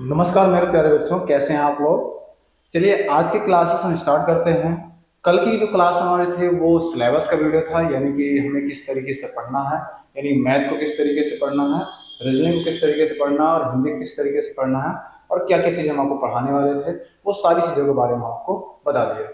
नमस्कार मेरे प्यारे बच्चों, कैसे हैं आप लोग। चलिए आज की क्लासेस हम स्टार्ट करते हैं। कल की जो क्लास हमारी थी वो सिलेबस का वीडियो था, यानी कि हमें किस तरीके से पढ़ना है, यानी मैथ को किस तरीके से पढ़ना है, रीजनिंग को किस तरीके से पढ़ना है और हिंदी को किस तरीके से पढ़ना है और क्या क्या चीज़ हम आपको पढ़ाने वाले थे, वो सारी चीज़ों के बारे में आपको बता दिया।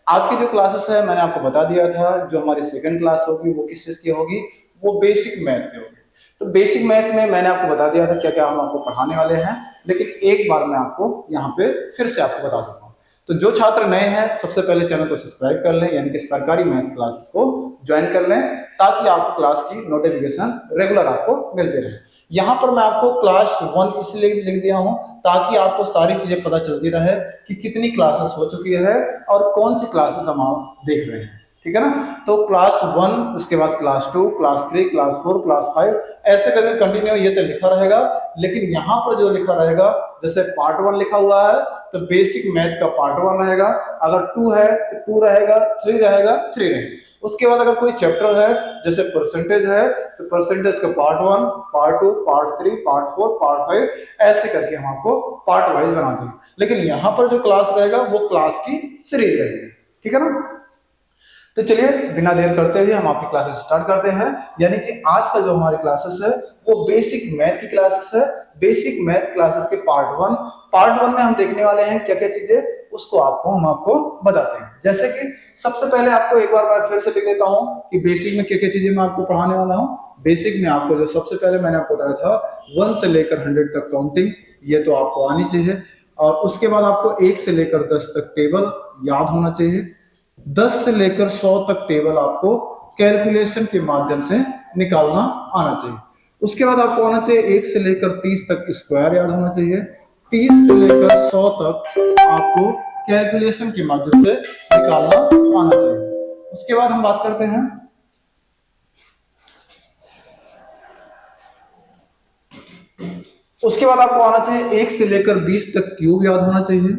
आज की जो क्लासेस है मैंने आपको बता दिया था, जो हमारी सेकेंड क्लास होगी वो किस चीज़ की होगी, वो बेसिक मैथ की होगी। तो बेसिक मैथ में मैंने आपको बता दिया था क्या क्या हम आपको पढ़ाने वाले हैं, लेकिन एक बार मैं आपको यहाँ पे फिर से आपको बता दूंगा। तो जो छात्र नए हैं सबसे पहले चैनल को सब्सक्राइब कर लें, यानी कि सरकारी मैथ्स क्लासेस को ज्वाइन कर लें, ताकि आपको क्लास की नोटिफिकेशन रेगुलर आपको मिलते रहे। यहाँ पर मैं आपको क्लास 1 इसलिए लिख दिया हूँ ताकि आपको सारी चीजें पता चलती रहे कि कितनी क्लासेस हो चुकी है और कौन सी क्लासेस हम आप देख रहे हैं, ठीक है ना। तो क्लास 1, उसके बाद क्लास 2, क्लास 3, क्लास 4, क्लास 5, ऐसे करके कंटिन्यू ये तो लिखा रहेगा। लेकिन यहाँ पर जो लिखा रहेगा, जैसे पार्ट 1 लिखा हुआ है तो बेसिक मैथ का पार्ट 1 रहेगा, अगर 2 है तो 2 रहेगा, 3 रहेगा, 3 रहेगा। उसके बाद अगर कोई चैप्टर है, जैसे परसेंटेज है तो परसेंटेज का part 1, part 2, part 3, part 4, part 5, ऐसे करके हम आपको पार्ट वाइज बनाते हैं। लेकिन यहाँ पर जो क्लास रहेगा वो क्लास की सीरीज रहेगी, ठीक है ना। तो चलिए बिना देर करते हुए हम आपकी क्लासेस स्टार्ट करते हैं। यानी कि आज का जो हमारी क्लासेस है वो बेसिक मैथ की क्लासेस है। बेसिक मैथ क्लासेस के पार्ट वन में हम देखने वाले हैं क्या क्या चीजें, उसको हम आपको बताते हैं। जैसे कि सबसे पहले आपको एक बार मैं फिर से लिख देता हूं कि बेसिक में क्या क्या चीजें मैं आपको पढ़ाने वाला हूं। बेसिक में आपको जो सबसे पहले मैंने आपको बताया था 1 से लेकर 100 तक काउंटिंग, ये तो आपको आनी चाहिए। और उसके बाद आपको 1 से लेकर 10 तक टेबल याद होना चाहिए। 10 से लेकर 100 तक टेबल आपको कैलकुलेशन के माध्यम से निकालना आना चाहिए। उसके बाद आपको आना चाहिए 1 से लेकर 30 तक स्क्वायर याद होना चाहिए। 30 से लेकर 100 तक आपको कैलकुलेशन के माध्यम से निकालना आना चाहिए। उसके बाद हम बात करते हैं, उसके बाद आपको आना चाहिए 1 से लेकर 20 तक क्यूब याद होना चाहिए।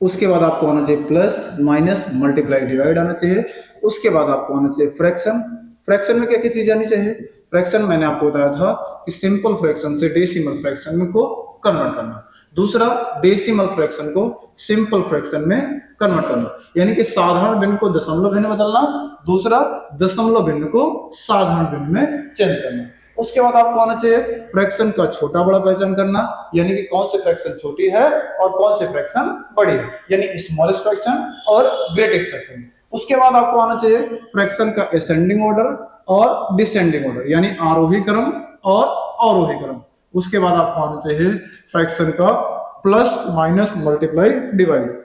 उसके बाद आपको आना चाहिए प्लस माइनस मल्टीप्लाई डिवाइड आना चाहिए। उसके बाद आपको आना चाहिए फ्रैक्शन। फ्रैक्शन में क्या क्या चीज आनी चाहिए, फ्रैक्शन मैंने आपको बताया था कि सिंपल फ्रैक्शन से डेसिमल फ्रैक्शन में को कन्वर्ट करना। दूसरा, डेसिमल फ्रैक्शन को सिंपल फ्रैक्शन में कन्वर्ट करना, यानी कि साधारण भिन्न को दशमलव भिन्न बदलना। दूसरा, दशमलव भिन्न को साधारण भिन्न में चेंज करना। उसके बाद आपको आना चाहिए फ्रैक्शन का छोटा बड़ा पहचान करना, यानी कि कौन सी फ्रैक्शन छोटी है और कौन सी फ्रैक्शन बड़ी है, यानी स्मॉलेस्ट फ्रैक्शन और ग्रेटेस्ट फ्रैक्शन। उसके बाद आपको आना चाहिए फ्रैक्शन का असेंडिंग ऑर्डर और डिसेंडिंग ऑर्डर, यानी आरोही क्रम और अवरोही क्रम। उसके बाद आपको आना चाहिए फ्रैक्शन का प्लस माइनस मल्टीप्लाई डिवाइड।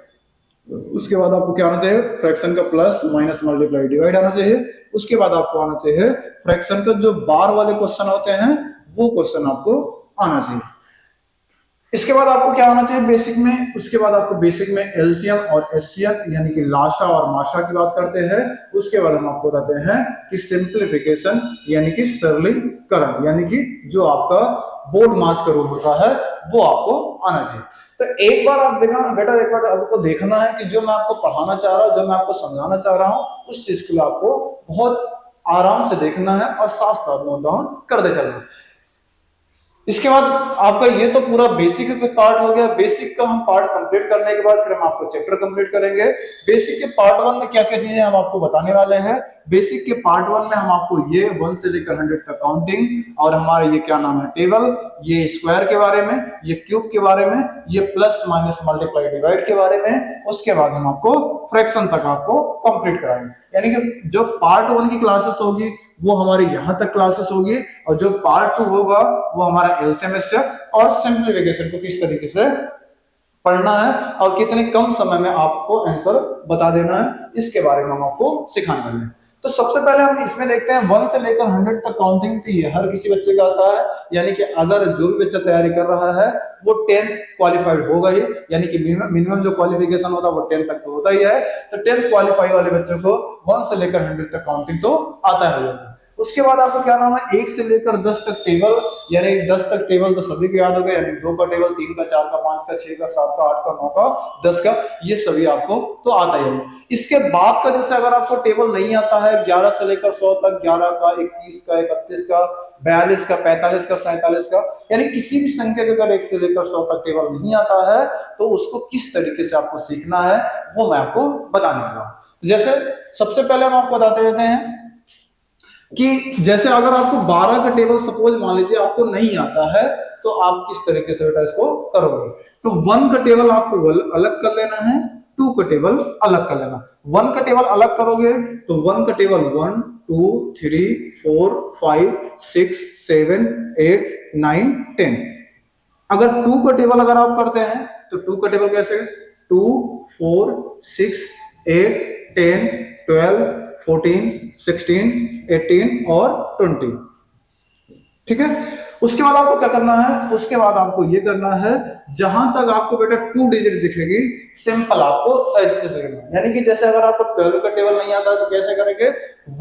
उसके बाद आपको क्या आना चाहिए, फ्रैक्शन का प्लस माइनस मल्टीप्लाई डिवाइड आना चाहिए। उसके बाद आपको आना चाहिए फ्रैक्शन का जो बार वाले क्वेश्चन होते हैं वो क्वेश्चन आपको आना चाहिए। इसके बाद आपको क्या आना चाहिए बेसिक में, उसके बाद आपको बेसिक में एलसीएम और एचसीएफ यानी कि लाशा और माशा की बात करते हैं। उसके बाद हम आपको बताते हैं कि सिंप्लीफिकेशन यानी कि सरलीकरण, यानी कि जो आपका बोर्ड मास का रूल होता है वो आपको आना चाहिए। तो एक बार आप देखना बेटा, एक बार आपको देखना है कि जो मैं आपको पढ़ाना चाह रहा हूँ, जो मैं आपको समझाना चाह रहा हूँ, उस चीज के लिए आपको बहुत आराम से देखना है और साथ साथ नोट डाउन करते चलना है। इसके बाद आपका ये तो पूरा बेसिक का पार्ट हो गया। बेसिक का हम पार्ट कंप्लीट करने के बाद फिर हम आपको चैप्टर कंप्लीट करेंगे। बेसिक के पार्ट 1 में क्या क्या चीजें हम आपको बताने वाले हैं। बेसिक के पार्ट 1 में हम आपको ये 1 से लेकर 100 तक काउंटिंग और हमारे ये क्या नाम है टेबल, ये स्क्वायर के बारे में, ये क्यूब के बारे में, ये प्लस माइनस मल्टीप्लाई डिवाइड के बारे में। उसके बाद हम आपको फ्रैक्शन तक आपको कंप्लीट कराएंगे, यानी कि जो पार्ट 1 की क्लासेस होगी वो हमारी यहां तक क्लासेस होगी, और जो पार्ट 2 होगा वो हमारा एलसीएम एचसीएफ और सिंप्लीफिकेशन को किस तरीके से पढ़ना है और कितने कम समय में आपको आंसर बता देना है, इसके बारे में हम आपको सिखाने वाले हैं। तो सबसे पहले हम इसमें देखते हैं 1 से लेकर 100 तक काउंटिंग थी, ये हर किसी बच्चे का आता है, यानी कि अगर जो भी बच्चा तैयारी कर रहा है वो 10th क्वालिफाइड होगा ही, यानी कि मिनिमम जो क्वालिफिकेशन होता है वो 10th तक तो होता ही है। तो 10th क्वालिफाई वाले बच्चों को 1 से लेकर 100 तक काउंटिंग तो आता है। उसके बाद आपको क्या नाम है, 1 से लेकर 10 तक टेबल, यानी 10 तक टेबल तो सभी को याद हो गया, यानी 2 का टेबल, 3 का, 4 का, 5 का, 6 का, 7 का, 8 का, 9 का, 10 का, ये सभी आपको तो आता ही है। इसके बाद का जैसे अगर आपको टेबल नहीं आता है 11 से लेकर 100 तक, 11 का, 21 का, 31 का, 42 का, 45 का, 47 का, यानी किसी भी संख्या के अगर 1 से लेकर 100 तक टेबल नहीं आता है तो उसको किस तरीके से आपको सीखना है वो मैं आपको बताने वाला हूं। तो जैसे सबसे पहले हम आपको बताते रहते हैं कि जैसे अगर आपको 12 का टेबल सपोज मान लीजिए आपको नहीं आता है तो आप किस तरीके से बेटा इसको करोगे। तो 1 का टेबल आपको अलग कर लेना है, 2 का टेबल अलग कर लेना। 1 का टेबल अलग करोगे तो 1 का टेबल 1 2 3 4 5 6 7 8 9 10। अगर 2 का टेबल अगर आप करते हैं तो 2 का टेबल कैसे, 2 4 6 8 10 12 14 16 18 और 20। ठीक है, उसके बाद आपको क्या करना है, उसके बाद आपको ये करना है जहां तक आपको बेटा 2 डिजिट दिखेगी सिंपल आपको ऐसे करना है। यानी कि जैसे अगर आपको 12 का टेबल नहीं आता तो कैसे करेंगे,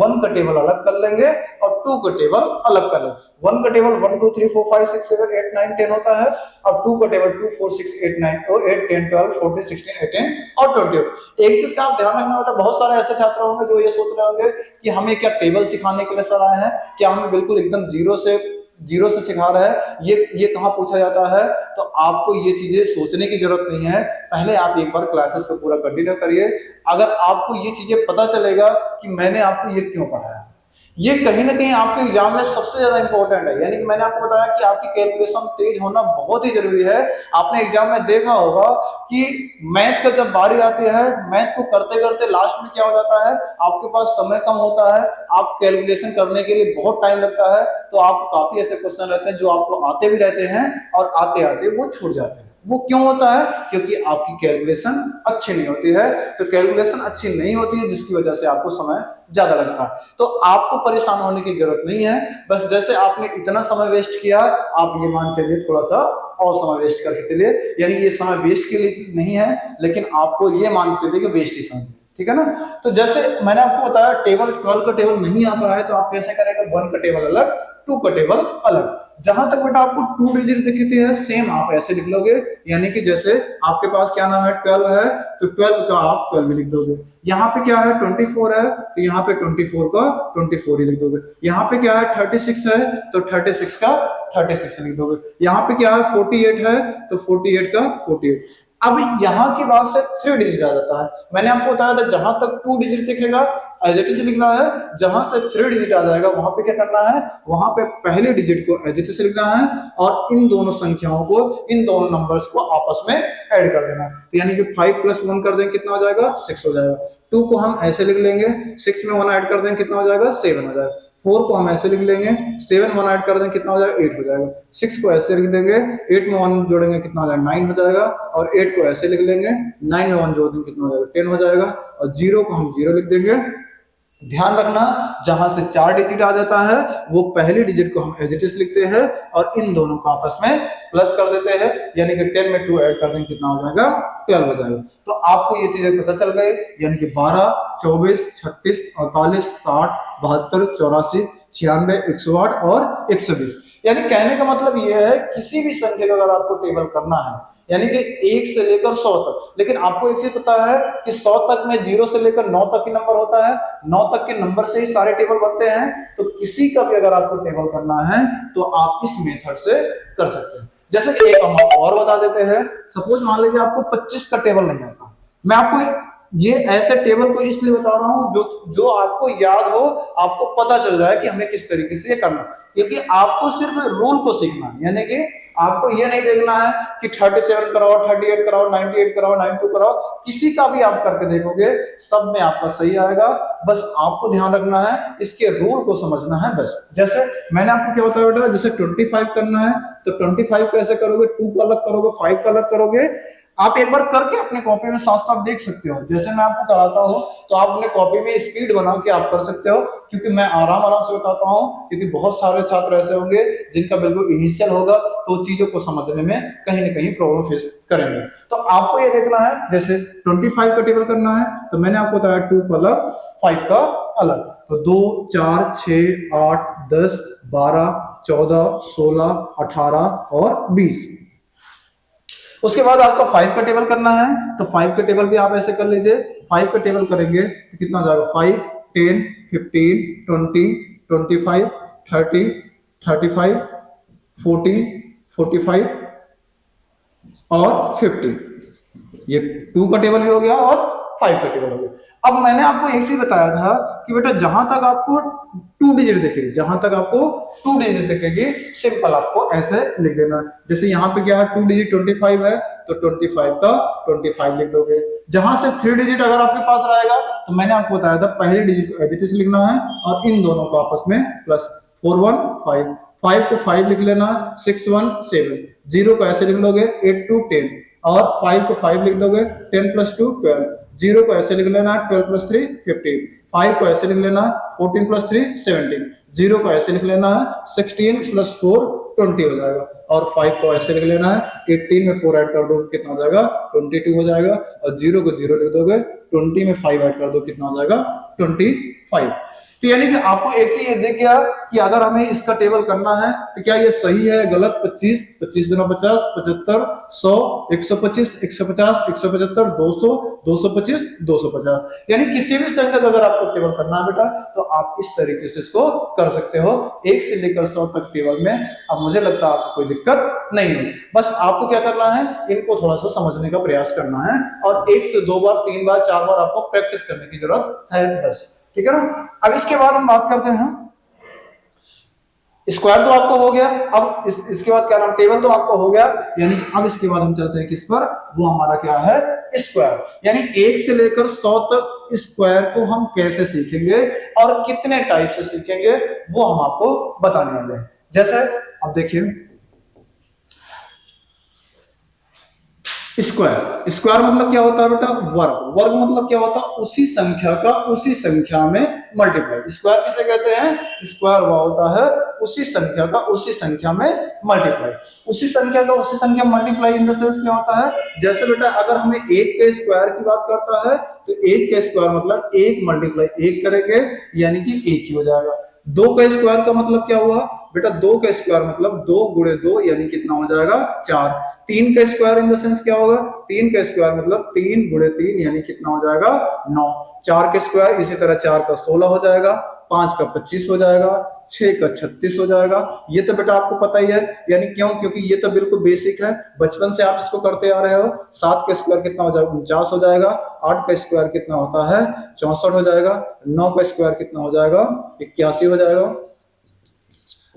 1 का टेबल अलग कर लेंगे और 2 का टेबल अलग कर लेंगे। 1 का टेबल 1 2 3 4 5 6 7 8 9 10 होता है और 2 का टेबल 2 4 6 8 9 8 10 12 14 16 18 और 20। एक चीज का आप ध्यान रखना बेटा, बहुत सारे ऐसे छात्र होंगे जो ये सोच रहे होंगे कि हमें क्या टेबल सिखाने के लिए सर आए हैं, क्या हमें बिल्कुल एकदम जीरो से सिखा रहा है, ये कहाँ पूछा जाता है। तो आपको ये चीजें सोचने की जरूरत नहीं है, पहले आप एक बार क्लासेस को पूरा कंटिन्यू करिए। अगर आपको ये चीजें पता चलेगा कि मैंने आपको ये क्यों पढ़ाया, ये कहीं ना कहीं आपके एग्जाम में सबसे ज्यादा इंपॉर्टेंट है। यानी कि मैंने आपको बताया कि आपकी कैलकुलेशन तेज होना बहुत ही जरूरी है। आपने एग्जाम में देखा होगा कि मैथ का जब बारी आती है, मैथ को करते करते लास्ट में क्या हो जाता है, आपके पास समय कम होता है, आप कैलकुलेशन करने के लिए बहुत टाइम लगता है, तो आप काफी ऐसे क्वेश्चन रहते हैं जो आपको आते भी रहते हैं और आते आते वो छूट जाते हैं। वो क्यों होता है, क्योंकि आपकी कैलकुलेशन अच्छी नहीं होती है। तो कैलकुलेशन अच्छी नहीं होती है जिसकी वजह से आपको समय ज्यादा लगता है। तो आपको परेशान होने की जरूरत नहीं है, बस जैसे आपने इतना समय वेस्ट किया आप ये मान चलिए थोड़ा सा और समय वेस्ट करके चलिए, यानी ये समय वेस्ट के लिए नहीं है लेकिन आपको ये मान चलिए कि वेस्ट ही समझिए, ठीक है ना। तो जैसे मैंने आपको बताया टेबल 12 का टेबल नहीं आ रहा है तो आप कैसे करेंगे, 1 का टेबल अलग 2 का टेबल अलग। जहां तक बेटा आपको 2 डिजिट दिखती है सेम आप ऐसे लिख लोगे, यानी कि जैसे आपके पास क्या नाम है 12 है तो 12 का आप 12 लिख दोगे। यहाँ पे क्या है 24 है तो यहाँ पे 24 का 24 ही लिख दोगे। यहाँ पे क्या है 36 है तो 36 का 36 लिख दोगे। यहाँ पे क्या है 48 है तो 48 का 48। अब यहाँ की बात से 3 डिजिट आ जाता है। मैंने आपको बताया था जहां तक 2 डिजिट दिखेगा एज इट इज लिखना है, जहां से 3 डिजिट आ जाएगा वहां पे क्या करना है, वहां पे पहले डिजिट को एज इट इज लिखना है और इन दोनों संख्याओं को, इन दोनों नंबर्स को आपस में ऐड कर देना है। तो यानी कि 5 + 1 कर देंगे कितना हो जाएगा 6 हो जाएगा। 2 को हम ऐसे लिख लेंगे, 6 में 1 ऐड कर देंगे कितना हो जाएगा 7 हो जाएगा। 4 को हम ऐसे लिख लेंगे, 7 1 ऐड कर देंगे कितना हो जाएगा 8 हो जाएगा। 6 को ऐसे लिख देंगे, 8 में 1 जोड़ेंगे कितना हो जाएगा 9 हो जाएगा। और 8 को ऐसे लिख लेंगे, 9 में 1 जोड़ देंगे कितना हो जाएगा 10 हो जाएगा। और 0 को हम 0 लिख देंगे। ध्यान रखना जहां से 4 डिजिट आ जाता है वो पहली डिजिट को हम एज इट इज लिखते हैं और इन दोनों को आपस में प्लस कर देते हैं, यानी कि 10 में 2 ऐड कर देंगे कितना हो जाएगा 12 हो जाएगा। तो आपको ये चीजें पता चल गई, यानी कि 12 24 36 48 60 72 84 96 108 और 120। यानी कहने का मतलब ये है किसी भी संख्या का अगर आपको टेबल करना है, यानी कि 1 से लेकर 100 तक, लेकिन आपको एक चीज पता है कि 100 तक में 0 से लेकर 9 तक ही नंबर होता है, 9 तक के नंबर से ही सारे टेबल बनते हैं। तो किसी का भी अगर आपको टेबल करना है तो आप इस मेथड से कर सकते हैं। जैसे कि एक हम और बता देते हैं, सपोज मान लीजिए आपको 25 का टेबल नहीं आता, मैं आपको ये ऐसे टेबल को इसलिए बता रहा हूं जो आपको याद हो, आपको पता चल जाए कि हमें किस तरीके से ये करना, क्योंकि आपको सिर्फ रूल को सीखना है। यानी कि आपको ये नहीं देखना है कि 37 कराओ 38 कराओ 98 कराओ 92 कराओ, किसी का भी आप करके देखोगे सब में आपका सही आएगा। बस आपको ध्यान रखना है इसके रूल को समझना है बस। जैसे मैंने आपको क्या बताया बेटा, जैसे 25 करना है तो 25 कैसे करोगे, 2 का अलग करोगे 5 का अलग करोगे। आप एक बार करके अपने कॉपी में साथ साथ देख सकते हो, जैसे मैं आपको कराता हूं तो आप अपने कॉपी में स्पीड बना के आप कर सकते हो, क्योंकि मैं आराम आराम से बताता हूं, क्योंकि बहुत सारे छात्र ऐसे होंगे जिनका बिल्कुल इनिशियल होगा तो चीजों को समझने में कहीं ना कहीं प्रॉब्लम फेस करेंगे। तो आपको ये देखना है, जैसे 25 का टेबल करना है तो मैंने आपको बताया 2 का अलग 5 का अलग। तो 2 4 6 8 10 12 14 16 18 और 20। उसके बाद आपका 5 का टेबल करना है, तो 5 का टेबल भी आप ऐसे कर लीजिए। 5 का टेबल करेंगे तो कितना हो जाएगा, 5 10 15 20 25 30 35 40 45 और 50। ये 2 का टेबल भी हो गया और 5 का टेबल हो गया। अब मैंने आपको एक चीज बताया था कि बेटा जहां तक आपको 2 डिजिट दिखेगी, जहां तक आपको 2 डिजिट दिखेगी, सिंपल आपको ऐसे लिख देना। जैसे यहाँ पे क्या है, 2 डिजिट 25 है, तो 25 का 25 लिख दोगे। जहां से 3 डिजिट अगर आपके पास रहेगा, तो मैंने आपको बताया था पहले डिजिट को एज इट इज लिखना है और इन दोनों को आपस में प्लस। 4 1 5, 5 को 5 लिख लेना, 6 1 7, 0 को ऐसे लिख लोगे 8 2 10, और 5 को 5 लिख दोगे, 10 प्लस 2 12, 0 को ऐसे लिख लेना 12 प्लस 3 15, 5 को ऐसे लिख लेना 14 प्लस 3 17, 0 को ऐसे लिख लेना है 16 प्लस 4 20 हो जाएगा, और 5 को ऐसे लिख लेना है 18 में 4 ऐड कर दो कितना हो जाएगा 22 हो जाएगा, और 0 को 0 लिख दोगे, 20 में 5 ऐड कर दो कितना हो जाएगा 25। तो यानी कि आपको एक चीज ये दिख गया कि अगर हमें इसका टेबल करना है तो क्या ये सही है गलत। 25 25 दूना 50, 75 100 125 150 175 200 225 250। यानी किसी भी संख्या का अगर आपको टेबल करना है बेटा, तो आप इस तरीके से इसको कर सकते हो, 1 से लेकर 100 तक टेबल में। अब मुझे लगता है आपको कोई दिक्कत नहीं है। बस आपको क्या करना है, इनको थोड़ा सा समझने का प्रयास करना है, और 1 से 2 बार 3 बार 4 बार आपको प्रैक्टिस करने की जरूरत है बस, ठीक है ना। अब इसके बाद हम बात करते हैं, स्क्वायर तो आपको हो गया। अब इसके बाद क्या नाम, टेबल तो आपको हो गया। यानी अब इसके बाद हम चलते हैं किस पर, वो हमारा क्या है, स्क्वायर। यानी 1 से लेकर 100 तक स्क्वायर को हम कैसे सीखेंगे और कितने टाइप से सीखेंगे, वो हम आपको बताने वाले हैं। जैसे अब देखिए, स्क्वायर, स्क्वायर मतलब क्या होता है बेटा, वर्ग। वर्ग मतलब क्या होता है, उसी संख्या का उसी संख्या में मल्टीप्लाई। स्क्वायर किसे कहते हैं, स्क्वायर वह होता है उसी संख्या का उसी संख्या में मल्टीप्लाई। उसी संख्या का उसी संख्या मल्टीप्लाई इन द सेंस क्या होता है, जैसे बेटा अगर हमें 1 के स्क्वायर की बात करता है, तो 1 के स्क्वायर मतलब 1 मल्टीप्लाई 1 करेंगे, यानी कि 1 ही हो जाएगा। 2 का स्क्वायर का मतलब क्या हुआ बेटा, 2 का स्क्वायर मतलब 2 गुणे 2, यानी कितना हो जाएगा 4। 3 का स्क्वायर इन द सेंस क्या होगा, 3 का स्क्वायर मतलब 3 गुणे 3, यानी कितना हो जाएगा 9। 4 का स्क्वायर इसी तरह 4 का 16 हो जाएगा, 5 का 25 हो जाएगा, 6 का 36 हो जाएगा। ये तो बेटा आपको पता ही है, यानी क्यों, क्योंकि ये तो बिल्कुल बेसिक है, बचपन से आप इसको करते आ रहे हो। 7 का स्क्वायर कितना हो जाएगा 49 हो जाएगा, 8 का स्क्वायर कितना होता है 64 हो जाएगा, 9 का स्क्वायर कितना हो जाएगा 81 हो जाएगा,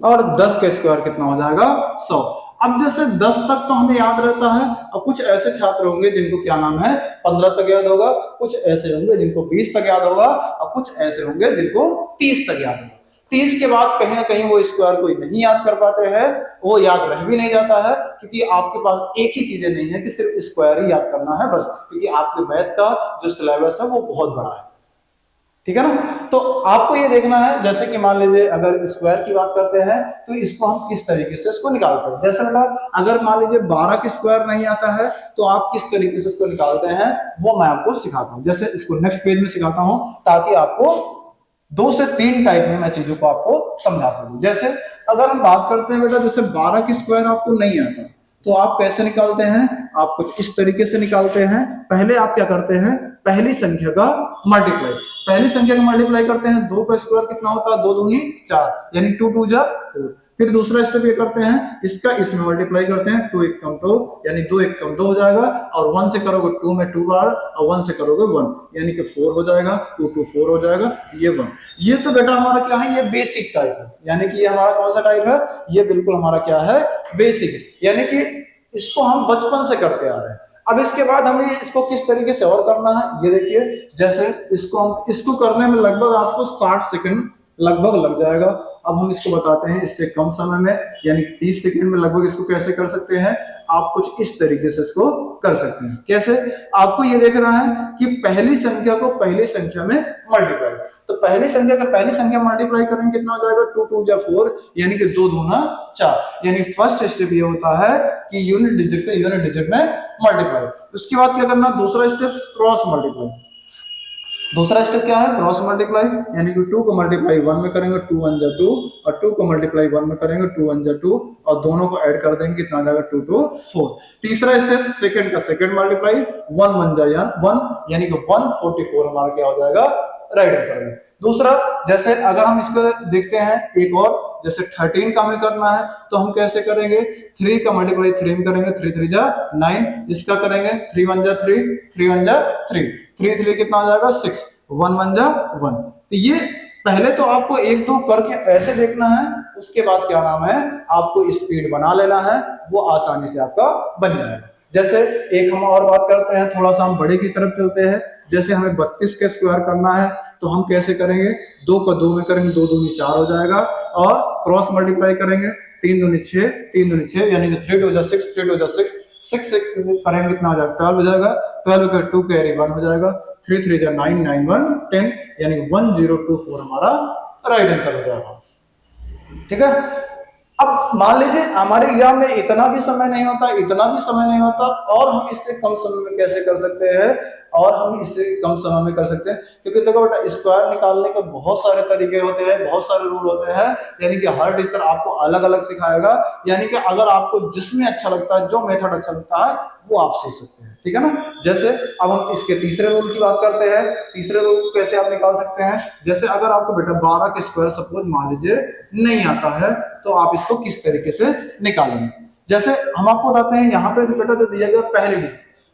और 10 का स्क्वायर कितना हो जाएगा 100। अब जैसे 10 तक तो हमें याद रहता है, और कुछ ऐसे छात्र होंगे जिनको क्या नाम है 15 तक याद होगा, कुछ ऐसे होंगे जिनको 20 तक याद होगा, और कुछ ऐसे होंगे जिनको 30 तक याद होगा। 30 के बाद कहीं ना कहीं वो स्क्वायर कोई नहीं याद कर पाते हैं, वो याद रह भी नहीं जाता है, क्योंकि आपके पास एक ही चीजें नहीं है कि सिर्फ स्क्वायर ही याद करना है बस, क्योंकि आपके मैथ का जो सिलेबस है वो बहुत बड़ा है, ठीक है ना। तो आपको ये देखना है, जैसे कि मान लीजिए अगर स्क्वायर की बात करते हैं, तो इसको हम किस तरीके से इसको निकालते हैं। जैसे बेटा अगर मान लीजिए 12 की स्क्वायर नहीं आता है, तो आप किस तरीके से इसको निकालते हैं वो मैं आपको सिखाता हूं। जैसे इसको नेक्स्ट पेज में सिखाता हूं, ताकि आपको 2 से 3 टाइप में मैं चीजों को आपको समझा सकूं। जैसे अगर हम बात करते हैं बेटा, जैसे 12 की स्क्वायर आपको नहीं आता, तो आप कैसे निकालते हैं, आप कुछ इस तरीके से निकालते हैं। पहले आप क्या करते हैं, पहली संख्या का मल्टीप्लाई, पहली संख्या का मल्टीप्लाई करते हैं। 2 का स्क्वायर कितना होता है 2 दूनी 4, यानी 2 2 जा 4। फिर दूसरा स्टेप ये करते हैं, इसका इसमें मल्टीप्लाई करते हैं, 2 1 कम 2, यानी 2 1 कम 2 हो जाएगा, और 1 से करोगे 2 में 2 बार, और 1 से करोगे 1, यानी कि 4 हो जाएगा, 2 2 4 हो जाएगा, ये 1। ये तो बेटा हमारा क्या है, ये बेसिक टाइप है, यानी कि ये हमारा कौन सा टाइप है, ये बिल्कुल हमारा क्या है, बेसिक, यानी कि इसको हम बचपन से करते आ रहे हैं। अब इसके बाद हमें इसको किस तरीके से और करना है, ये देखिए, जैसे इसको करने में लगभग आपको 60 सेकंड लगभग लग जाएगा। अब हम इसको बताते हैं इससे कम समय में, यानी 30 सेकंड में लगभग इसको कैसे कर सकते हैं। आप कुछ इस तरीके से इसको कर सकते हैं। कैसे, आपको ये देखना है कि पहली संख्या को पहली संख्या में मल्टीप्लाई, तो पहली संख्या का पहली संख्या मल्टीप्लाई करेंगे कितना हो जाएगा 2 2 जा 4, यानी कि 2 दूना 4। यानी फर्स्ट स्टेप ये होता है कि यूनिट डिजिट को यूनिट डिजिट में मल्टीप्लाई। उसके बाद क्या करना, दूसरा स्टेप क्रॉस मल्टीप्लाई। दूसरा स्टेप क्या है, क्रॉस मल्टीप्लाई, यानी कि 2 को मल्टीप्लाई 1 में करेंगे 2 1 जा 2, और 2 को मल्टीप्लाई 1 में करेंगे 2 1 जा 2, और दोनों को ऐड कर देंगे, कितना आ जाएगा 2 2 4। तीसरा स्टेप सेकंड का सेकंड मल्टीप्लाई 1 1 जा 1, यानी कि 144 हमारा क्या हो जाएगा, राइट आंसर है। दूसरा, जैसे अगर हम इसको देखते हैं एक और, जैसे 13 का हमें करना है तो हम कैसे करेंगे, 3 का मल्टीप्लाई 3 में करेंगे 3 3 जा 9, इसका करेंगे 3 1 जा 3, 3 1 जा 3, 3 3 कितना हो जाएगा 6, 1 1 जा 1। तो ये पहले तो आपको एक दो करके ऐसे देखना है, उसके बाद क्या नाम है, आपको स्पीड बना लेना है, वो आसानी से आपका बन जाएगा। जैसे एक हम और बात करते हैं, थोड़ा सा हम बड़े की तरफ चलते हैं। जैसे हमें 32 का स्क्वायर करना है तो हम कैसे करेंगे, 2 को 2 में करेंगे 2 दूनी 4 हो जाएगा, और क्रॉस मल्टीप्लाई करेंगे 3 दूनी 6, 3 दूनी 6, यानी कि 3 2 जा 6, 3 2 जा 6, 6 6 करेंगे कितना हो जाएगा 12 हो जाएगा, 12 का 2 कैरी 1 हो जाएगा, 3 3 जा 9, 9 1 10, यानी 1024 हमारा राइट आंसर हो जाएगा। ठीक है। अब मान लीजिए हमारे एग्जाम में इतना भी समय नहीं होता, इतना भी समय नहीं होता, और हम इससे कम समय में कैसे कर सकते हैं, और हम इससे कम समय में कर सकते हैं, क्योंकि देखो बेटा स्क्वायर निकालने के बहुत सारे तरीके होते हैं, बहुत सारे रूल होते हैं, यानी कि हर टीचर आपको अलग अलग सिखाएगा, यानी कि अगर आपको जिसमें अच्छा लगता है, जो मेथड अच्छा लगता है, वो आप सीख सकते हैं। ठीक है ना। जैसे अब हम इसके तीसरे रूल की बात करते हैं। तीसरे रूल को कैसे आप निकाल सकते हैं, जैसे अगर आपको बेटा 12 का स्क्वायर सपोज मान लीजिए नहीं आता है, तो आप इसको किस तरीके से निकालेंगे। जैसे हम आपको बताते हैं, यहाँ पे बेटा जो दिया गया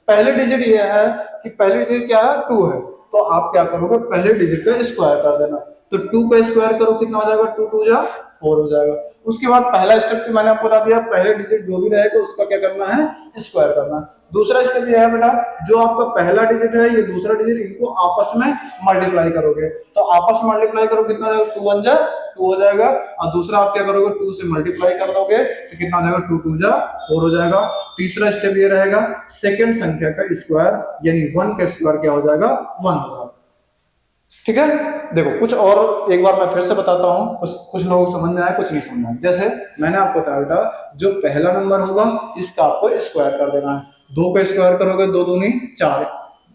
पहले डिजिट ये है कि पहले डिजिट क्या है 2 है, तो आप क्या करोगे, पहले डिजिट का स्क्वायर कर देना, तो 2 का स्क्वायर करो कितना हो जाएगा, 2 2 जा 4 हो जाएगा। उसके बाद पहला स्टेप तो मैंने आपको बता दिया, पहले डिजिट जो भी रहेगा उसका क्या करना है, स्क्वायर करना है। दूसरा स्टेप ये है बेटा, जो आपका पहला डिजिट है, ये दूसरा डिजिट, इनको आपस में मल्टीप्लाई करोगे, तो आपस में मल्टीप्लाई करो कितना हो जाएगा, 2 1 जा 2 हो जाएगा, और दूसरा आप क्या करोगे, 2 से मल्टीप्लाई कर दोगे तो कितना हो जाएगा, 2 2 जा 4 हो जाएगा। तीसरा स्टेप ये रहेगा, सेकंड संख्या का स्क्वायर, यानी 1 का स्क्वायर क्या हो जाएगा, 1 होगा। ठीक है। देखो कुछ और एक बार मैं फिर से बताता हूं, कुछ लोग समझ में आए, कुछ नहीं समझ में आए। जैसे मैंने आपको बताया बेटा, जो पहला नंबर होगा इसका आपको स्क्वायर कर देना है, 2 का स्क्वायर करोगे 2 दूनी 4।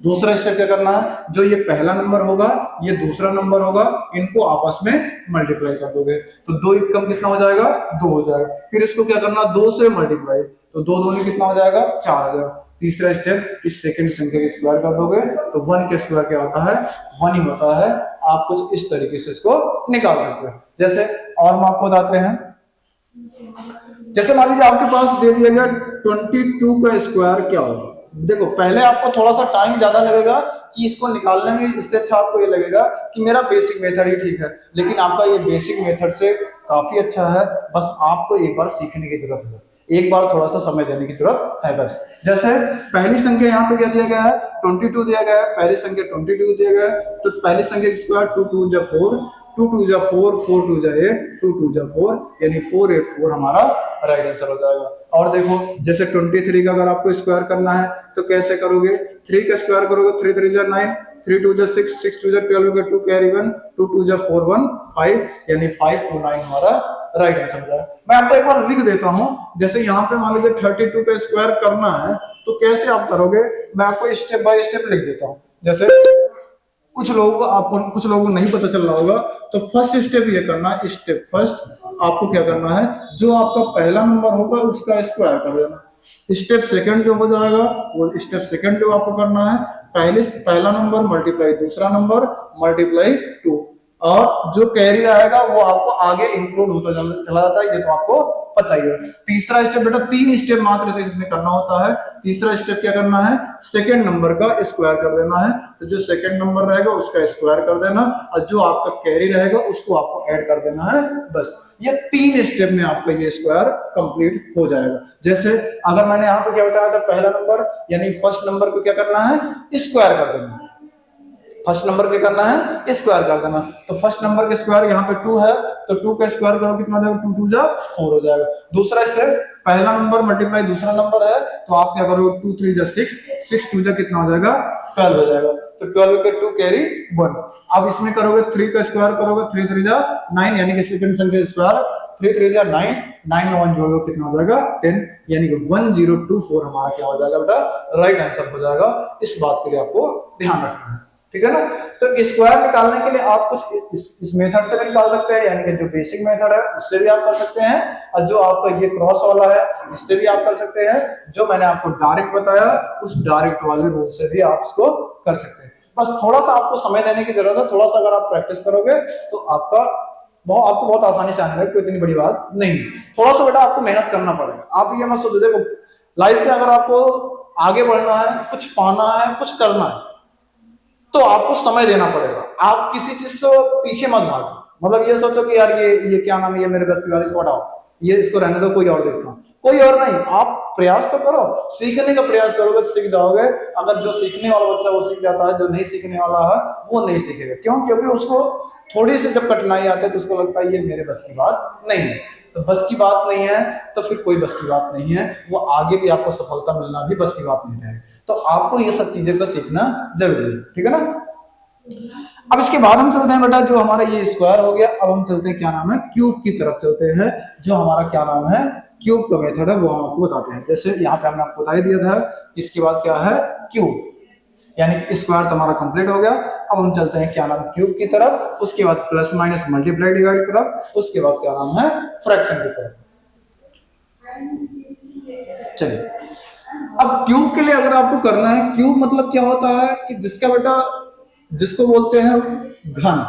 दूसरा स्टेप क्या करना है, जो ये पहला नंबर होगा, ये दूसरा नंबर होगा, इनको आपस में मल्टीप्लाई कर दोगे, तो 2 कम कितना हो जाएगा, 2 हो जाएगा। फिर इसको क्या करना, 2 से मल्टीप्लाई, तो 2 दूनी कितना हो जाएगा, 4 हो जाएगा। तीसरा स्टेप, इस सेकंड संख्या के स्क्वायर कर दोगे, तो 1 के स्क्वायर क्या होता है, 1 ही होता है। आप कुछ इस तरीके से इसको निकाल सकते हैं। जैसे और हम आपको बताते हैं, जैसे मान लीजिए आपके पास दे दिया गया 22 का स्क्वायर क्या होगा। देखो पहले आपको थोड़ा सा टाइम ज्यादा लगेगा कि इसको निकालने में, इससे अच्छा आपको ये लगेगा कि मेरा बेसिक मेथड ही ठीक है, लेकिन आपका ये बेसिक मेथड से काफी अच्छा है, बस आपको एक बार सीखने की जरूरत है, एक बार थोड़ा सा समय देने की जरूरत है बस। जैसे पहली संख्या यहाँ पे क्या दिया गया है, 22 दिया गया है, पहली संख्या 22 दिया गया है, तो पहली संख्या का स्क्वायर 2 2 जा 4, 2 2 जा 4, 4 2 जा 8, 2 2 जा 4, यानी 4 8 4 हमारा राइट आंसर हो जाएगा। और देखो जैसे 23 का अगर आपको स्क्वायर करना है तो कैसे करोगे, 3 का स्क्वायर करोगे 3 3 जा 9, 3 2 जा 6, 6 2 जा 12, 2 कैरी 1, 2 2 जा 4 1 5, यानी 5 2 9 हमारा राइट आंसर हो जाएगा। मैं आपको एक बार लिख देता हूं, जैसे यहाँ पे मान लीजिए 32 का स्क्वायर करना है तो कैसे आप करोगे, मैं आपको स्टेप बाय स्टेप लिख देता हूँ। जैसे कुछ लोगों को नहीं पता चल रहा होगा, तो फर्स्ट स्टेप ये करना है, स्टेप फर्स्ट आपको क्या करना है, जो आपका पहला नंबर होगा उसका स्क्वायर कर देना। स्टेप सेकंड जो हो जाएगा, वो स्टेप सेकंड जो आपको करना है, पहला नंबर मल्टीप्लाई दूसरा नंबर मल्टीप्लाई 2, और जो कैरी आएगा वो आपको आगे इंक्लूड होता चला जाता है, ये तो आपको पता ही है। तीसरा स्टेप बेटा 3 स्टेप मात्र से इसमें करना होता है। तीसरा स्टेप क्या करना है, सेकंड नंबर का स्क्वायर कर देना है, तो जो सेकंड नंबर रहेगा उसका स्क्वायर कर देना, और जो आपका कैरी रहेगा उसको आपको ऐड कर देना है, बस। ये 3 स्टेप में आपका ये स्क्वायर कंप्लीट हो जाएगा। जैसे अगर मैंने यहाँ पे क्या बताया था, पहला नंबर यानी फर्स्ट नंबर को क्या करना है, स्क्वायर कर देना, फर्स्ट नंबर क्या करना है, स्क्वायर कर देना। तो फर्स्ट नंबर का स्क्वायर यहाँ पे 2 है, तो 2 का स्क्वायर करो कितना हो जाएगा, 2 2 जा 4 हो जाएगा। दूसरा स्टेप, पहला नंबर मल्टीप्लाई दूसरा नंबर है, तो आप क्या करोगे, 2 3 जा 6, 6 2 जा कितना हो जाएगा, 12 हो जाएगा। तो 12 के 2 कैरी 1। अब इसमें करोगे 3 का स्क्वायर करोगे, 3 3 जा 9, यानी कि सेकंड संख्या स्क्वायर, 3 3 जा 9, 9 में 1 जोड़ोगे कितना हो जाएगा 10, यानी कि 1024 हमारा क्या हो जाएगा बेटा, राइट आंसर हो जाएगा। इस बात के लिए आपको ध्यान रखना है। ठीक है ना। तो स्क्वायर निकालने के लिए आप कुछ इस मेथड से भी निकाल सकते हैं, यानी कि जो बेसिक मेथड है उससे भी आप कर सकते हैं, और जो आपका ये क्रॉस वाला है इससे भी आप कर सकते हैं, जो मैंने आपको डायरेक्ट बताया उस डायरेक्ट वाले रूल से भी आप इसको कर सकते हैं। बस थोड़ा सा आपको समय देने की जरूरत है, थोड़ा सा अगर आप प्रैक्टिस करोगे तो आपको बहुत आसानी से आने लगे, कोई इतनी बड़ी बात नहीं। थोड़ा सा बेटा आपको मेहनत करना पड़ेगा। आप ये मत सोचो, देखो लाइफ में अगर आपको आगे बढ़ना है, कुछ पाना है, कुछ करना है, तो आपको समय देना पड़ेगा। आप किसी चीज से पीछे मत भागो, मतलब ये सोचो कि यार ये क्या नाम है, ये मेरे बस की बात है, इसको हटाओ, ये इसको रहने दो, कोई और देखता हूं। कोई और नहीं, आप प्रयास तो करो, सीखने का प्रयास करोगे तो सीख जाओगे। अगर जो सीखने वाला बच्चा वो सीख जाता है, जो नहीं सीखने वाला है वो नहीं सीखेगा। क्यों? क्योंकि उसको थोड़ी सी जब कठिनाई आती है तो उसको लगता है ये मेरे बस की बात नहीं है। तो बस की बात नहीं है तो फिर कोई बस की बात नहीं है, वो आगे भी आपको सफलता मिलना भी बस की बात नहीं रहेगी। तो आपको ये सब चीजें को सीखना जरूरी है, ठीक है ना। अब इसके बाद हम चलते हैं बेटा, जो हमारा ये स्क्वायर हो गया, अब हम चलते हैं क्या नाम है, क्यूब की तरफ चलते हैं। जो हमारा क्या नाम है क्यूब का मेथड है वो हम आपको बताते हैं। जैसे यहाँ पे हमने आपको बता ही दिया था, इसके बाद क्या है क्यूब, यानी कि स्क्वायर तो हमारा कंप्लीट हो गया। अब हम चलते हैं क्या नाम क्यूब की तरफ, उसके बाद प्लस माइनस मल्टीप्लाई डिवाइड की तरफ, उसके बाद क्या नाम है फ्रैक्शन की तरफ। चलिए, अब क्यूब के लिए अगर आपको करना है, क्यूब मतलब क्या होता है कि जिसका बेटा जिसको बोलते हैं घन।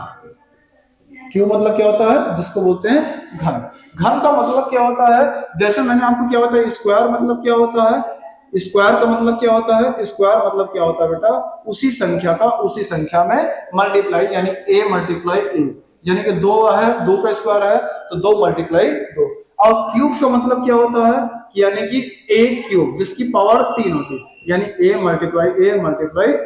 क्यूब मतलब क्या होता है, जिसको बोलते हैं घन। घन का मतलब क्या होता है, जैसे मैंने आपको क्या बताया, स्क्वायर मतलब क्या होता है, स्क्वायर का मतलब क्या होता है, स्क्वायर मतलब क्या होता है बेटा, उसी संख्या का उसी संख्या में मल्टीप्लाई, यानी a मल्टीप्लाई a, यानी कि दो है, दो का स्क्वायर है तो दो मल्टीप्लाई दो। और क्यूब का मतलब क्या होता है, यानी कि a क्यूब जिसकी पावर 3 होती है, यानी a मल्टीप्लाई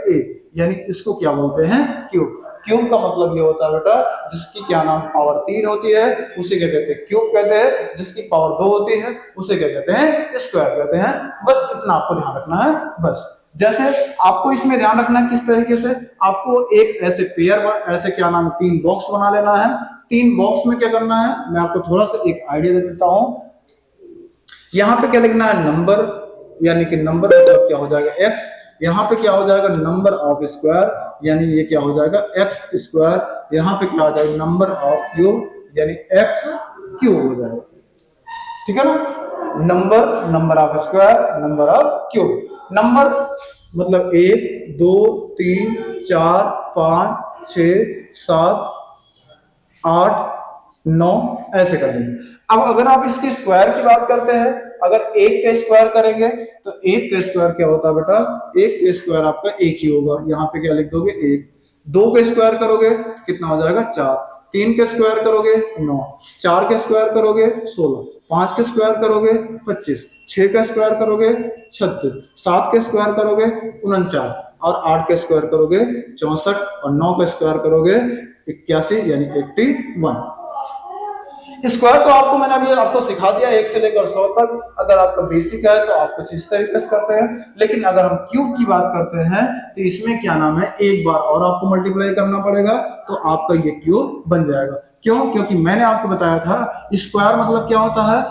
a, यानी इसको क्या बोलते हैं क्यूब। क्यूब का मतलब ये होता है बेटा, जिसकी क्या नाम पावर 3 होती है उसे क्या कहते हैं क्यूब कहते हैं, जिसकी पावर 2 होती है उसे क्या कहते हैं स्क्वायर कहते हैं। बस इतना आपको ध्यान रखना है। बस जैसे आपको इसमें ध्यान रखना है किस तरीके से, आपको एक ऐसे पेयर ऐसे क्या नाम 3 बॉक्स बना लेना है। 3 बॉक्स में क्या करना है, मैं आपको थोड़ा सा एक आइडिया दे देता हूं। यहाँ पे क्या लिखना है नंबर, यानी कि नंबर मतलब क्या हो जाएगा x, यहाँ पे क्या हो जाएगा नंबर ऑफ स्क्वायर, यानी ये क्या हो जाएगा एक्स स्क्वायर, यहाँ पे क्या हो जाएगा नंबर ऑफ क्यूब, यानी एक्स क्यूब हो जाएगा, ठीक है ना। Number of square, number of cube. Number मतलब 1 2 3 4 5 6 7 8 9 ऐसे कर देंगे। अब अगर आप इसके स्क्वायर की बात करते हैं, अगर 1 का स्क्वायर करेंगे तो 1 का स्क्वायर क्या होता है बेटा, 1 का स्क्वायर आपका 1 ही होगा, यहाँ पे क्या लिख दोगे 1। 2 का स्क्वायर करोगे कितना हो जाएगा 4, 3 का स्क्वायर करोगे 9, 4 का स्क्वायर करोगे 16, 5 का स्क्वायर करोगे 25, 6 का स्क्वायर करोगे 36, 7 का स्क्वायर करोगे 49, और 8 का स्क्वायर करोगे 64, और 9 का स्क्वायर करोगे 81, यानी 81। स्क्वायर तो आपको मैंने अभी आपको सिखा दिया 1 से लेकर 100 तक। अगर आपका बेसिक है तो आप कुछ इस तरीके से करते हैं, लेकिन अगर हम क्यूब की बात करते हैं तो इसमें क्या नाम है एक बार और आपको मल्टीप्लाई करना पड़ेगा तो आपका ये क्यूब बन जाएगा। क्यों? क्योंकि मैंने आपको बताया था स्क्वायर मतलब क्या होता है,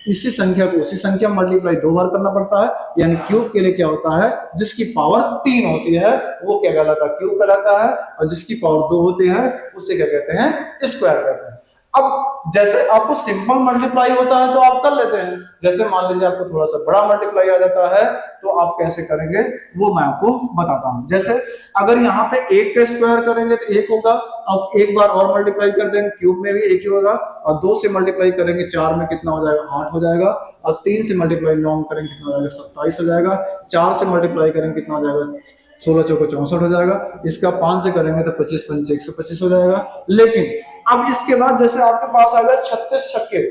इसी संख्या को उसी संख्या मल्टीप्लाई 2 बार करना पड़ता है। यानी क्यूब के लिए क्या होता है, जिसकी पावर 3 होती है वो क्या कहलाता है क्यूब कहलाता है, और जिसकी पावर 2 होती है उसे क्या कहते हैं स्क्वायर कहते हैं। अब जैसे आपको सिंपल मल्टीप्लाई होता है तो आप कर लेते हैं, जैसे मान लीजिए आपको थोड़ा सा बड़ा मल्टीप्लाई आ जाता है तो आप कैसे करेंगे वो मैं आपको बताता हूं। जैसे अगर यहाँ पे 1 का स्क्वायर करेंगे तो 1 होगा, और एक बार और मल्टीप्लाई कर देंगे क्यूब में भी 1 ही होगा, और 2 से मल्टीप्लाई करेंगे 4 में कितना हो जाएगा 8 हो जाएगा, और 3 से मल्टीप्लाई 9 करेंगे कितना हो जाएगा 27 हो जाएगा, 4 से मल्टीप्लाई करेंगे कितना हो जाएगा 16 चौको 64 हो जाएगा, इसका 5 से करेंगे तो 25 पंचे 125 हो जाएगा। लेकिन अब इसके बाद जैसे आपके पास आ गया 36 छक्के,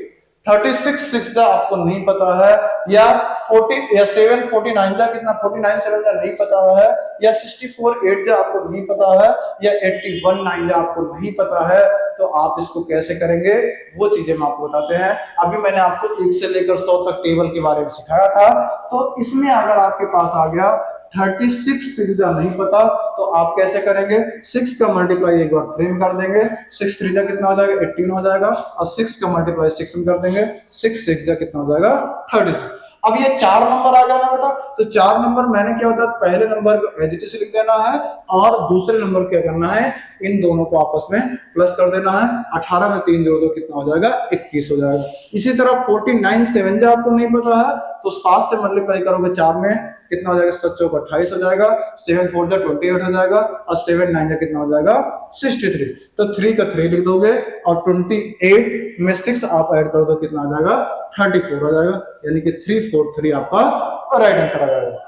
36 6 आपको नहीं पता है, या 40 या 7 49 जा कितना 49 7 जा नहीं पता है, या 64 8 जा आपको नहीं पता है, या 81 9 जा आपको नहीं पता है, तो आप इसको कैसे करेंगे वो चीजें हम आपको बताते हैं। अभी मैंने आपको 1 से लेकर 100 तक टेबल के बारे में सिखाया था, तो इसमें अगर आपके पास आ गया 36 6 जा नहीं पता तो आप कैसे करेंगे, 6 का मल्टीप्लाई एक बार 3 में कर देंगे, 6 3 जा कितना हो जाएगा 18 हो जाएगा, और 6 का मल्टीप्लाई 6 में कर देंगे, 6 6 जा कितना हो जाएगा 36। अब ये 4 नंबर आ गया ना बेटा, तो 4 नंबर मैंने क्या होता है पहले नंबर को एज इट इज लिख देना है और दूसरे नंबर क्या करना है, इन दोनों को आपस में प्लस कर देना है। 18 में 3 जोड़ दो कितना हो जाएगा, 21 हो जाएगा। इसी तरह 49 7 जो आपको नहीं पता है तो 7 से मल्टीप्लाई करोगे 4 में कितना हो जाएगा, 7 चौक 28 हो जाएगा, 7 4 जा 28 हो जाएगा और 7 9 जा कितना हो जाएगा 63। तो 3 का 3 लिख दोगे और 28 में 6 आप ऐड कर दो कितना आ जाएगा 34 हो जाएगा, यानी कि 343 आपका राइट आंसर आ जाएगा।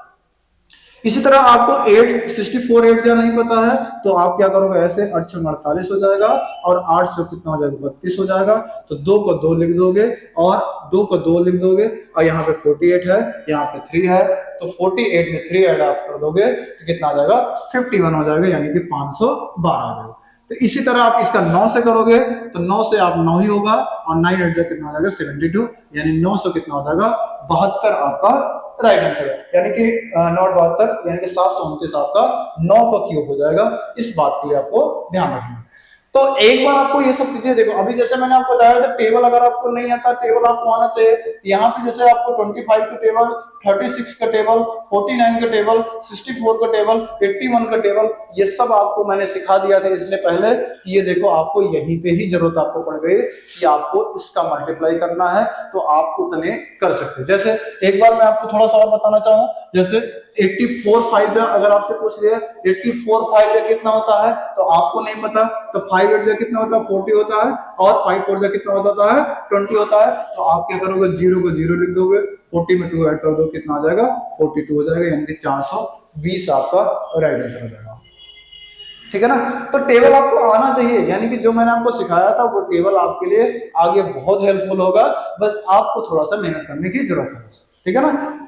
इसी तरह आपको 8 64 8 जो नहीं पता है तो आप क्या करोगे, ऐसे 8 से 48 हो जाएगा और 8 से कितना हो जाएगा 32 हो जाएगा। तो 2 को 2 लिख दोगे और 2 को 2 लिख दोगे और यहाँ पे 48 है, यहाँ पे 3 है, तो 48 में 3 ऐड आप कर दोगे तो कितना आ जाएगा 51 हो जाएगा, यानी कि 512 आ जाएगा। तो इसी तरह आप इसका 9 से करोगे तो 9 से आप 9 ही होगा और 9 8 जा कितना हो जाएगा 72, यानी 900 कितना हो जाएगा 72 आपका राइट आंसर है, यानी कि नॉट 72 यानी कि 729 आपका 9 का क्यूब हो जाएगा। इस बात के लिए आपको ध्यान रखना है। तो एक बार आपको ये सब चीजें देखो, अभी जैसे मैंने आपको बताया था टेबल अगर आपको नहीं आता, टेबल आपको आना चाहिए। यहाँ पे जैसे आपको 25 का टेबल, 36 का टेबल, 49 का टेबल, 64 का टेबल, 81 का टेबल, ये सब आपको मैंने सिखा दिया था इसलिए पहले। ये देखो आपको यहीं पे ही जरूरत आपको पड़ गई कि आपको इसका मल्टीप्लाई करना है तो आप उतने कर सकते हैं। जैसे एक बार मैं आपको थोड़ा सा और बताना चाहूँ, जैसे 84 5 अगर आपसे पूछ लिया 84 5 कितना होता है तो आपको नहीं पता, तो 5 8 कितना होता है 40 होता है और 5 4 कितना होता है 20 होता है। तो आप क्या करोगे, 0 को 0 लिख दोगे, 40 में 2 ऐड कर दो कितना आ जाएगा 42 हो जाएगा, यानी कि 420 आपका राइट आंसर हो जाएगा। ठीक है ना। तो टेबल आपको आना चाहिए, यानी कि जो मैंने आपको सिखाया था वो टेबल आपके लिए आगे बहुत हेल्पफुल होगा, बस आपको थोड़ा सा मेहनत करने की जरूरत है। ठीक है ना।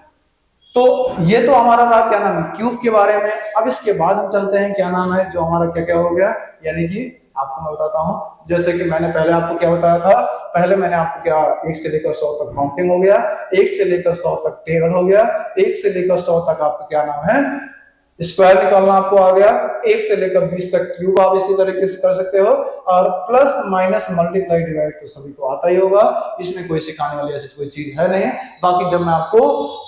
तो ये तो हमारा रहा क्या नाम है क्यूब के बारे में। अब इसके बाद हम चलते हैं क्या नाम है जो हमारा क्या क्या हो गया, यानी कि आपको मैं बताता हूं। जैसे कि मैंने पहले आपको क्या बताया था, पहले मैंने आपको क्या 1 से लेकर 100 तक काउंटिंग हो गया, 1 से लेकर 100 तक टेबल हो गया, 1 से लेकर 100 तक आपका क्या नाम है स्क्वायर निकालना आपको आ गया, 1 से लेकर 20 तक क्यूब आप इसी तरीके से कर सकते हो, और प्लस माइनस मल्टीप्लाई डिवाइड तो सभी को आता ही होगा, इसमें कोई सिखाने वाली ऐसी कोई चीज है नहीं। बाकी जब मैं आपको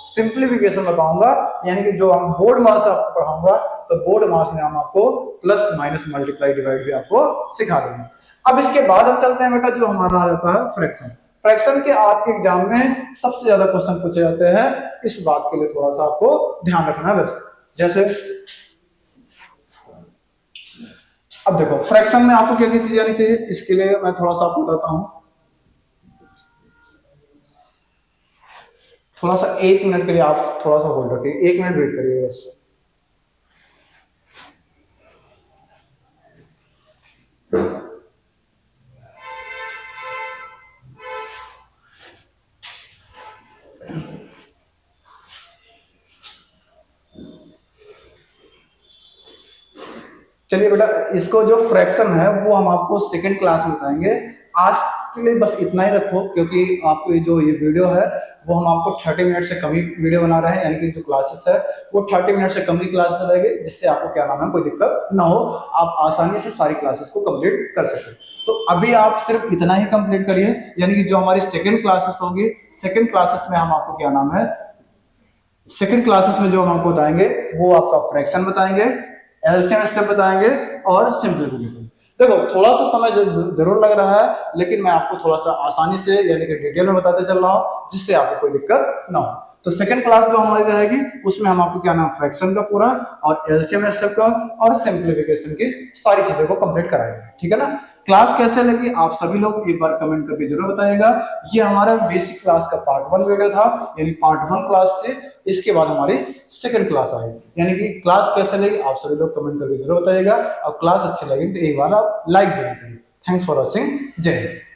सिंप्लीफिकेशन बताऊंगा, यानी कि जो हम बोर्ड मास आपको पढ़ाऊंगा, तो बोर्ड मास में हम आपको प्लस माइनस मल्टीप्लाई डिवाइड भी आपको सिखा देंगे। अब इसके बाद हम चलते हैं बेटा जो हमारा आ जाता है फ्रैक्शन। फ्रैक्शन के आपके एग्जाम में सबसे ज्यादा क्वेश्चन पूछे जाते हैं, इस बात के लिए थोड़ा सा आपको ध्यान रखना है बस। जैसे अब देखो फ्रैक्शन में आपको क्या क्या चीज आनी चाहिए, इसके लिए मैं थोड़ा सा आपको बताता हूं। थोड़ा सा 1 मिनट के लिए आप थोड़ा सा होल्ड रखिए, 1 मिनट वेट करिए बस। चलिए बेटा, इसको जो फ्रैक्शन है वो हम आपको सेकंड क्लास में बताएंगे। आज के लिए बस इतना ही रखो, क्योंकि आपको जो ये वीडियो है वो हम आपको 30 मिनट से कम ही वीडियो बना रहे हैं, यानी कि जो क्लासेस है वो 30 मिनट से कम ही क्लासेस रहेंगे, जिससे आपको क्या नाम है कोई दिक्कत ना हो, आप आसानी से सारी क्लासेस को कंप्लीट कर सकें। तो अभी आप सिर्फ इतना ही कंप्लीट करिए, यानी कि जो हमारी सेकंड क्लासेस होगी, सेकंड क्लासेस में हम आपको क्या नाम है, सेकंड क्लासेस में जो हम आपको बताएंगे वो आपका फ्रैक्शन बताएंगे, एलसीएम स्टेप बताएंगे और सिंप्लीफिकेशन। देखो थोड़ा सा समय जरूर लग रहा है, लेकिन मैं आपको थोड़ा सा आसानी से यानी कि डिटेल में बताते चल रहा हूं, जिससे आपको कोई दिक्कत ना हो। तो सेकंड क्लास जो हमारी रहेगी उसमें हम आपको क्या नाम फ्रैक्शन का पूरा और एलसीएम स्टेप का और सिंप्लीफिकेशन की सारी चीजों को कंप्लीट कराएंगे। ठीक है ना। क्लास कैसे लगी आप सभी लोग एक बार कमेंट करके जरूर बताइएगा। ये हमारा बेसिक क्लास का पार्ट 1 वीडियो था, यानी पार्ट 1 क्लास थे। इसके बाद हमारी सेकंड क्लास आई, यानी कि क्लास कैसे लगी आप सभी लोग कमेंट करके जरूर बताइएगा, और क्लास अच्छी लगी तो एक बार आप लाइक जरूर करिए। Thanks for watching. जय हिंद।